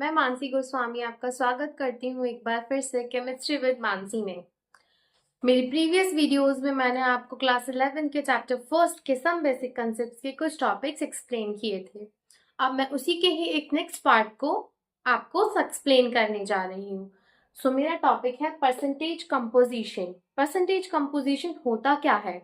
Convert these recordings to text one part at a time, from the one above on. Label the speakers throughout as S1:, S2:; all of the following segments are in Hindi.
S1: मैं मानसी गोस्वामी आपका स्वागत करती हूँ एक बार फिर से केमिस्ट्री विद मानसी में। मेरी प्रीवियस वीडियोस में मैंने आपको क्लास 11 के चैप्टर फर्स्ट के सम बेसिक कंसेप्ट्स के कुछ टॉपिक्स एक्सप्लेन किए थे। अब मैं उसी के ही एक नेक्स्ट पार्ट को आपको एक्सप्लेन करने जा रही हूँ। सो मेरा टॉपिक है परसेंटेज कंपोजिशन। परसेंटेज कंपोजिशन होता क्या है?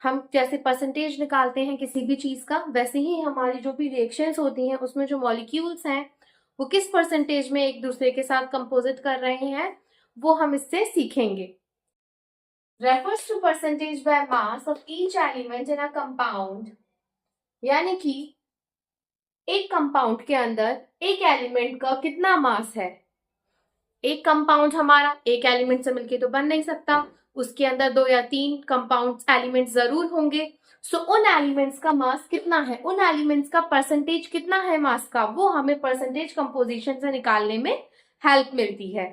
S1: हम जैसे परसेंटेज निकालते हैं किसी भी चीज का, वैसे ही हमारी जो भी रिएक्शंस होती हैं उसमें जो मॉलिक्यूल्स हैं वो किस परसेंटेज में एक दूसरे के साथ कंपोजिट कर रहे हैं वो हम इससे सीखेंगे। Refers to percentage by mass of each element in a compound, यानी कि एक कंपाउंड के अंदर एक एलिमेंट का कितना मास है। एक कंपाउंड हमारा एक एलिमेंट से मिलके तो बन नहीं सकता, उसके अंदर 2 या 3 कंपाउंड एलिमेंट जरूर होंगे। सो उन एलिमेंट्स का मास कितना है, उन एलिमेंट्स का परसेंटेज कितना है मास का, वो हमें परसेंटेज कंपोजिशन से निकालने में हेल्प मिलती है।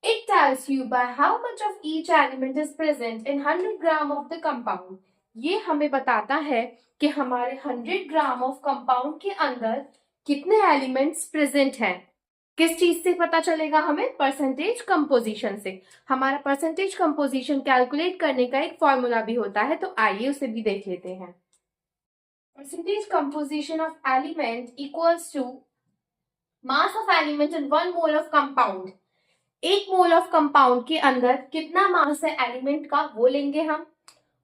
S1: It tells you by how much of each element is present in 100 gram of the compound. ये हमें बताता है कि हमारे 100 ग्राम ऑफ कंपाउंड के अंदर कितने एलिमेंट्स प्रेजेंट हैं। किस चीज से पता चलेगा हमें? परसेंटेज कंपोजिशन से। हमारा परसेंटेज कंपोजिशन कैलकुलेट करने का एक फॉर्मूला भी होता है, तो आइए उसे भी देख लेते हैं। Percentage composition of element equals to mass of element in 1 mole of compound. एक मोल ऑफ कंपाउंड के अंदर कितना मास है एलिमेंट का वो लेंगे हम,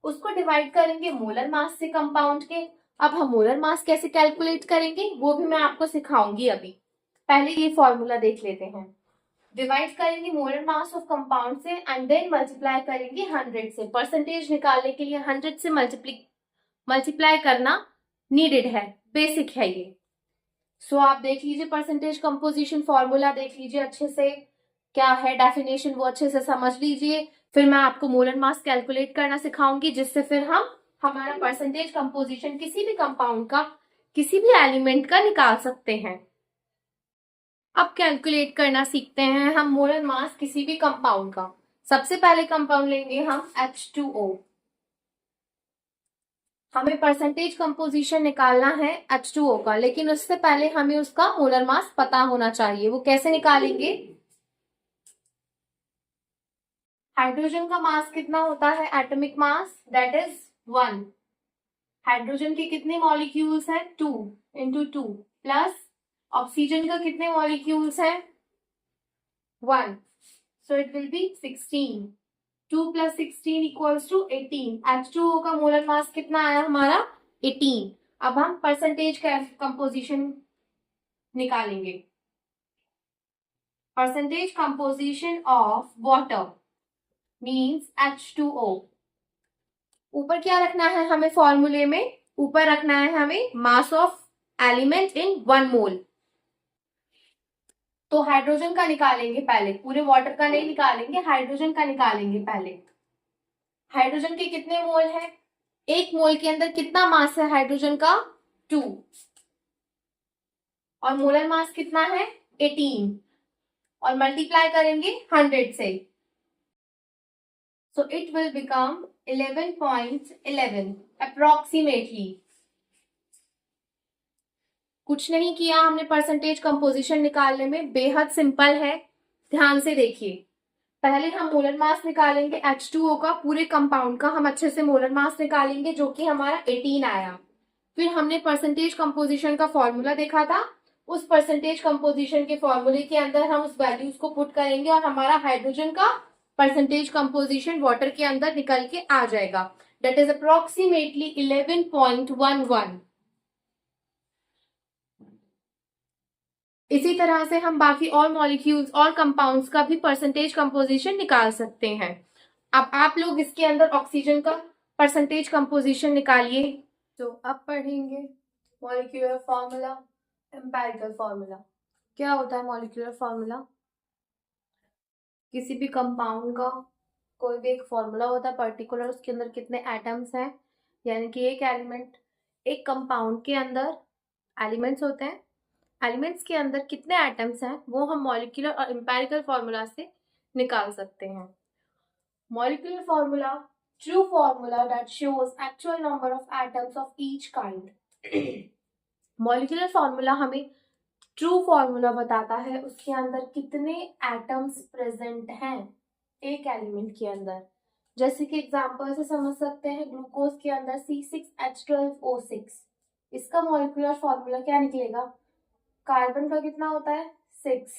S1: उसको डिवाइड करेंगे मोलर मास से कंपाउंड के। अब हम मोलर मास कैसे कैलकुलेट करेंगे वो भी मैं आपको सिखाऊंगी अभी। पहले ये फॉर्मूला देख लेते हैं। डिवाइड करेंगे मोलर मास ऑफ कंपाउंड से एंड देन मल्टीप्लाई करेंगे 100 से। परसेंटेज निकालने के लिए 100 से मल्टीप्लाई करना नीडेड है, बेसिक है ये। सो आप देख लीजिए परसेंटेज कंपोजिशन फॉर्मूला देख लीजिए अच्छे से, क्या है डेफिनेशन वो अच्छे से समझ लीजिए। फिर मैं आपको मोलर मास कैलकुलेट करना सिखाऊंगी, जिससे फिर हम हमारा परसेंटेज कंपोजिशन किसी भी कंपाउंड का, किसी भी एलिमेंट का निकाल सकते हैं। अब कैलकुलेट करना सीखते हैं हम मोलर मास किसी भी कंपाउंड का। सबसे पहले कंपाउंड लेंगे हम H2O। हमें परसेंटेज कंपोजिशन निकालना है H2O का, लेकिन उससे पहले हमें उसका मोलर मास पता होना चाहिए। वो कैसे निकालेंगे? हाइड्रोजन का मास कितना होता है? Atomic mass that is 1। Hydrogen के कितने मॉलिक्यूल्स हैं? 2 इंटू 2 प्लस ऑक्सीजन का कितने मॉलिक्यूल्स हैं? 1, so it will be 16। 2 plus 16 equals to 18। H2O का मोलर मास कितना आया हमारा? 18। अब हम परसेंटेज कंपोजिशन निकालेंगे। Percentage composition of water means H2O। ऊपर क्या रखना है हमें फॉर्मूले में? ऊपर रखना है हमें मास ऑफ एलिमेंट इन 1 मोल। तो हाइड्रोजन का निकालेंगे पहले, पूरे वाटर का नहीं निकालेंगे, हाइड्रोजन का निकालेंगे पहले। हाइड्रोजन के कितने मोल है? एक मोल के अंदर कितना मास है हाइड्रोजन का? 2। और मोलर मास कितना है? 18। और मल्टीप्लाई करेंगे 100 से, so it will become 11.11 approximately। कुछ नहीं किया हमने परसेंटेज कंपोजिशन निकालने में, बेहद सिंपल है। ध्यान से देखिए, पहले हम मोलर मास निकालेंगे H2O का, पूरे कंपाउंड का हम अच्छे से मोलर मास निकालेंगे जो कि हमारा 18 आया। फिर हमने परसेंटेज कंपोजिशन का फॉर्मूला देखा था, उस परसेंटेज कंपोजिशन के फॉर्मूले के अंदर हम उस वैल्यूज को पुट करेंगे और हमारा हाइड्रोजन का परसेंटेज कंपोजिशन वाटर के अंदर निकल के आ जाएगा, दैट इज अप्रोक्सीमेटली 11.11। इसी तरह से हम बाकी और मॉलिक्यूल्स और कंपाउंड्स का भी परसेंटेज कंपोजिशन निकाल सकते हैं। अब आप लोग इसके अंदर ऑक्सीजन का परसेंटेज कंपोजिशन निकालिए। तो अब पढ़ेंगे मॉलिक्यूलर फॉर्मूला, एम्पिरिकल फॉर्मूला। क्या होता है मॉलिक्यूलर फॉर्मूला? किसी भी कंपाउंड का कोई भी एक फॉर्मूला होता है पर्टिकुलर, उसके अंदर कितने एटम्स हैं, यानी कि एक एलिमेंट, एक कंपाउंड के अंदर एलिमेंट्स होते हैं, एलिमेंट्स के अंदर कितने एटम्स हैं वो हम मॉलिक्यूलर और एम्पिरिकल फॉर्मूला से निकाल सकते हैं। Molecular formula, true formula that shows actual number of atoms of each kind. Molecular formula हमें ट्रू फॉर्मूला बताता है उसके अंदर कितने एटम्स प्रेजेंट हैं एक एलिमेंट के अंदर। जैसे कि एग्जांपल से समझ सकते हैं, ग्लूकोज के अंदर C6H12O6, इसका मॉलिक्यूलर फॉर्मूला क्या निकलेगा? कार्बन का कितना होता है 6,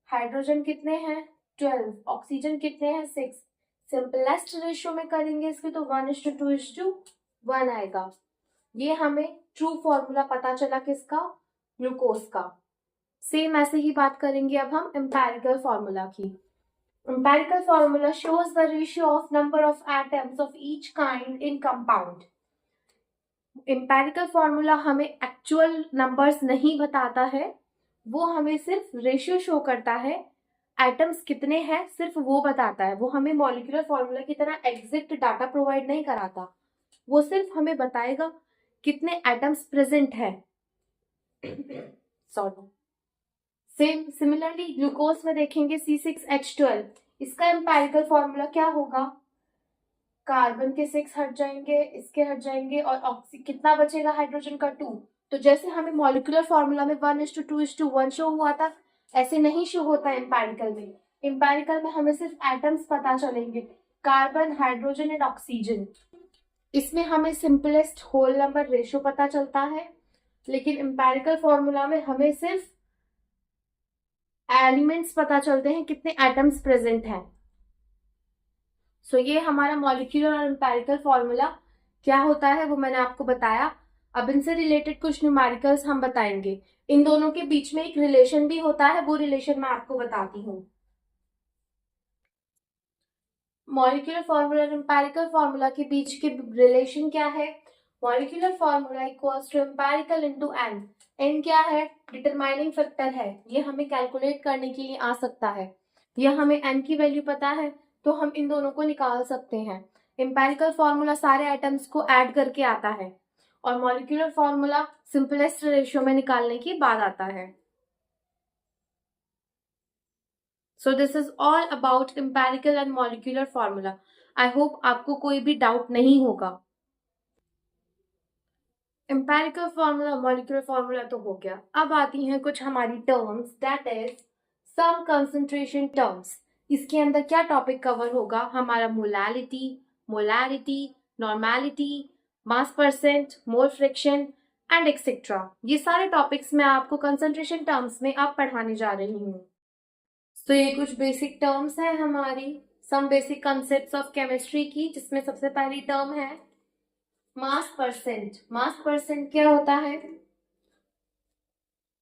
S1: हाइड्रोजन कितने हैं 12, ऑक्सीजन कितने हैं 6। सिंपलेस्ट रेशियो में करेंगे इसके तो 1:2:1 आएगा। ये हमें ट्रू फॉर्मूला पता चला किसका? ग्लूकोज का। सेम ऐसे ही बात करेंगे अब हम एम्पेरिकल फॉर्मूला की। Empirical formula shows the ratio of number of atoms of each kind in compound. Empirical formula हमें एक्चुअल नंबर्स नहीं बताता है, वो हमें सिर्फ रेशियो शो करता है, एटम्स कितने हैं सिर्फ वो बताता है। वो हमें मॉलिक्यूलर फॉर्मूला की तरह एग्जैक्ट डाटा प्रोवाइड नहीं कराता, वो सिर्फ हमें बताएगा कितने एटम्स प्रेजेंट है। सॉरी। सिमिलरली ग्लूकोज में देखेंगे C6H12, इसका एम्पेरिकल फॉर्मूला क्या होगा? कार्बन के 6 हट जाएंगे, इसके हट जाएंगे और कितना बचेगा हाइड्रोजन का 2। तो जैसे हमें मॉलिक्यूलर फॉर्मूला में 1:2:1 शो हुआ था, ऐसे नहीं शो होता एम्पेरिकल में। एम्पेरिकल में हमें सिर्फ एटम्स पता चलेंगे, कार्बन, हाइड्रोजन एंड ऑक्सीजन। इसमें हमें सिंपलेस्ट होल नंबर रेशियो पता चलता है, लेकिन एम्पेरिकल फॉर्मूला में हमें सिर्फ एलिमेंट्स पता चलते हैं, कितने एटम्स प्रेजेंट हैं। सो ये हमारा मॉलिक्यूलर और एम्पेरिकल फॉर्मूला क्या होता है वो मैंने आपको बताया। अब इनसे रिलेटेड कुछ न्यूमेरिकल्स हम बताएंगे। इन दोनों के बीच में एक रिलेशन भी होता है, वो रिलेशन मैं आपको बताती हूँ। मॉलिक्यूलर फॉर्मूला और एम्पेरिकल फॉर्मूला के बीच के रिलेशन क्या है? Molecular formula equals to empirical into n. N क्या है? डिटरमाइनिंग फैक्टर है, ये हमें कैलकुलेट करने के लिए आ सकता है। यह हमें एन की वैल्यू पता है तो हम इन दोनों को निकाल सकते हैं। एम्पेरिकल फॉर्मूला सारे एटम्स को ऐड करके आता है और मॉलिक्यूलर फॉर्मूला सिंपलेस्ट रेशियो में निकालने के बाद आता है। So this is all about empirical and molecular formula. I hope आपको कोई भी डाउट नहीं होगा। empirical formula, molecular formula तो हो गया। अब आती हैं कुछ हमारी terms, that is some concentration terms। इसके अंदर क्या टॉपिक कवर होगा? हमारा molality, molarity, normality, mass percent, mole fraction and etcetera. ये सारे टॉपिक्स मैं आपको कंसंट्रेशन टर्म्स में अब पढ़ाने जा रही हूँ। तो ये कुछ बेसिक टर्म्स हैं हमारी some basic concepts of chemistry की, जिसमें सबसे पहली टर्म है मास परसेंट। मास परसेंट क्या होता है?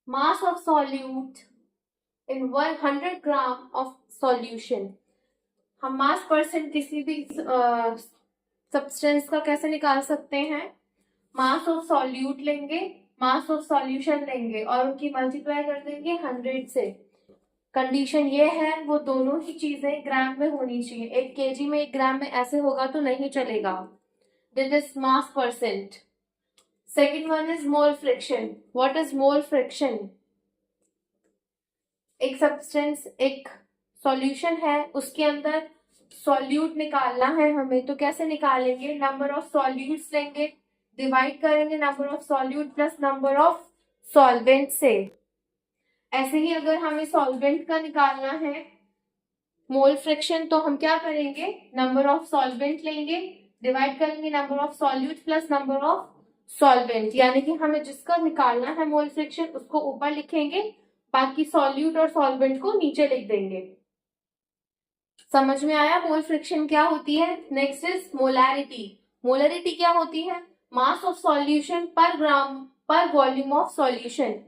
S1: Mass of solute in 100 gram of solution. हम मास परसेंट किसी भी सब्सटेंस का कैसे निकाल सकते हैं? मास ऑफ सॉल्यूट लेंगे, मास ऑफ सॉल्यूशन लेंगे और उनकी मल्टीप्लाई कर देंगे 100 से। कंडीशन ये है वो दोनों ही चीजें ग्राम में होनी चाहिए। 1 kg में 1 ग्राम में ऐसे होगा तो नहीं चलेगा। This is mass percent. Second one is mole fraction. What is mole fraction? एक सब्सटेंस, एक सॉल्यूशन है, उसके अंदर सॉल्यूट निकालना है हमें, तो कैसे निकालेंगे? नंबर ऑफ सॉल्यूट्स लेंगे, डिवाइड करेंगे number of solute plus number of solvent से। ऐसे ही अगर हमें सॉल्वेंट का निकालना है मोल फ्रैक्शन, तो हम क्या करेंगे? नंबर ऑफ सॉल्वेंट लेंगे, डिवाइड करेंगे number of solute plus number of solvent. यानी कि हमें जिसका निकालना है मोल फ्रैक्शन उसको ऊपर लिखेंगे, बाकी सॉल्यूट और सॉल्वेंट को नीचे लिख देंगे। समझ में आया मोल फ्रैक्शन क्या होती है? Next is molarity. मोलैरिटी क्या होती है? मास ऑफ सॉल्यूशन पर ग्राम पर वॉल्यूम ऑफ सॉल्यूशन।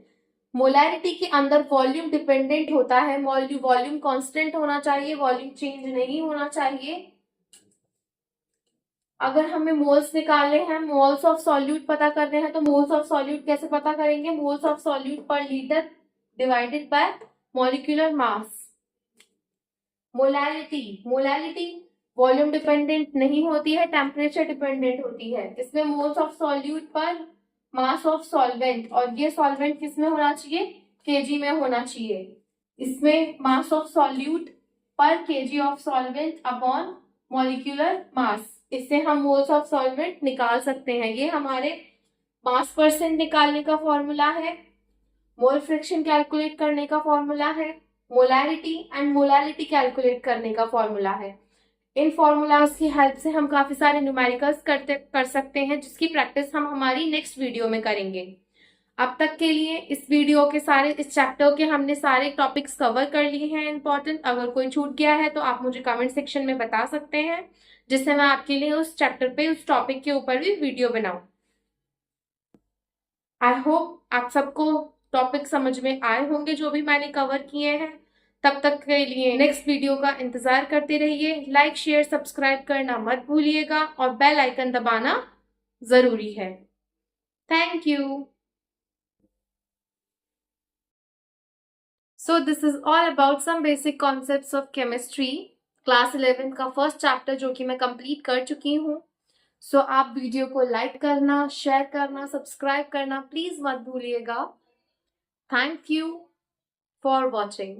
S1: मोलैरिटी के अंदर वॉल्यूम डिपेंडेंट होता है, वॉल्यूम कांस्टेंट होना चाहिए, वॉल्यूम चेंज नहीं होना चाहिए। अगर हमें मोल्स निकालने हैं, मोल्स ऑफ सॉल्यूट पता करने हैं, तो मोल्स ऑफ सॉल्यूट कैसे पता करेंगे? मोल्स ऑफ सॉल्यूट पर litre divided by molecular mass. Molarity volume dependent नहीं होती है, टेम्परेचर डिपेंडेंट होती है। इसमें मोल्स ऑफ सॉल्यूट पर मास ऑफ सॉल्वेंट, और ये सॉल्वेंट किस में होना चाहिए? केजी में होना चाहिए। इसमें मास ऑफ सॉल्यूट पर KG of solvent upon molecular mass, इससे हम मोल्स ऑफ सॉल्वेंट निकाल सकते हैं। ये हमारे मास परसेंट निकालने का फॉर्मूला है। मोल फ्रैक्शन कैलकुलेट करने का फॉर्मूला है, मोलैरिटी एंड मोलैलिटी कैलकुलेट करने का फॉर्मूला है। इन फॉर्मूलाज की हेल्प से हम काफी सारे न्यूमेरिकल्स कर सकते हैं, जिसकी प्रैक्टिस हम हमारी नेक्स्ट वीडियो में करेंगे। अब तक के लिए इस चैप्टर के हमने सारे टॉपिक्स कवर कर लिए हैं इंपॉर्टेंट। अगर कोई छूट गया है तो आप मुझे कमेंट सेक्शन में बता सकते हैं, जिससे मैं आपके लिए उस चैप्टर पे उस टॉपिक के ऊपर भी वीडियो बनाऊं। आई होप आप सबको टॉपिक समझ में आए होंगे जो भी मैंने कवर किए हैं। तब तक के लिए नेक्स्ट वीडियो का इंतजार करते रहिए। लाइक शेयर सब्सक्राइब करना मत भूलिएगा और बेल आइकन दबाना जरूरी है। Thank you. So this is all about some basic concepts of chemistry, class 11 का फर्स्ट चैप्टर जो कि मैं कंप्लीट कर चुकी हूँ। सो आप वीडियो को लाइक करना, शेयर करना, सब्सक्राइब करना प्लीज मत भूलिएगा। Thank you for watching.